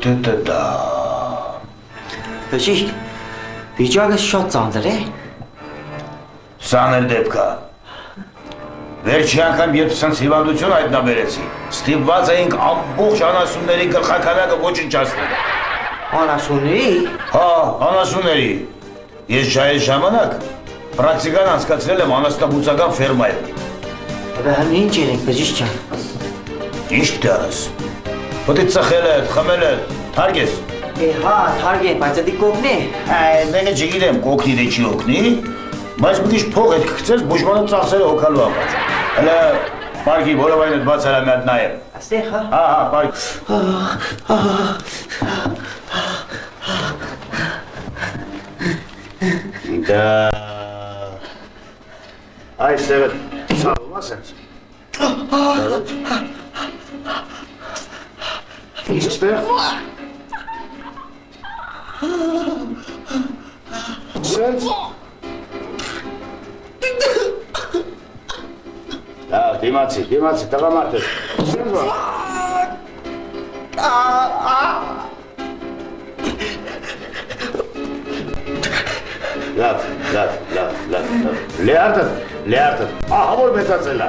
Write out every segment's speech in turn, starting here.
Դա։ Բժիշկ, վիճակը շատ ծանր է։ Ծանր դեպք է։ Վերջի անգամ երբ սենց հիվանդություն հայտնաբերեցի, ստիպված էինք ամբողջ անասունների գլխաքանակը ոչնչացնել։ Անասունների։ Հա, անասունների։ Ես այդ ժամանակ պրակտիկան անցկացրել եմ անասնաբուծական ֆերմայում։ Բայց ինչ երեք բժիշկ ջան։ Ինչ դարս։ Պետք է ծխել է, խմել է, թարգես։ Հա, թարգեն, բայց դա կօգնի։ Մենը չգիտեմ, կօգնի թե չի օգնի, բայց մի քիչ փող հետ կգցես բուժմանը ծախսերը հոգալու համար։ Հələ պարկի բոլորովին բաց արա մի հատ նայեմ։ Աստեղ, հա։ Հա, պարկ։ Դա այստեղ ցավում է սենց։ Ինչպես։ Սենց։ Դիմացի, տղամարդ է։ Սենց բա։ Լավ։ Լեարտը, ահա որ մեծացել է։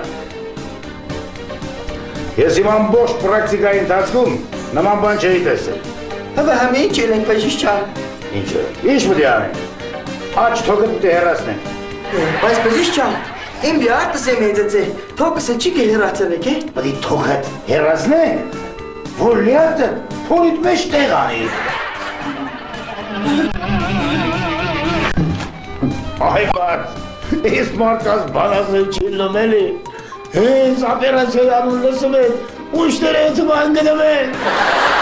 Ես իմ ամբողջ պրակտիկայի ընթացքում նման բան չէի տեսել։ Բայց համի ինչ երեք բժիշկ ջան։ Ինչ պետք է անենք։ Աչ թոքը պետք է հեռացնենք։ Բայց բժիշկ ջան, իմ լիարտս է մեծացել, թոքսը չի կհեռացել եք, է։ Պետք է թոքը հեռացնենք, որ լիարտը փորիդ մեջ տեղ անի։ Այ բար, ես մարդկաց բանասել չի լմելի, հենց ապերացիոյ անուն լսում են, ուշները հետում անգնում են։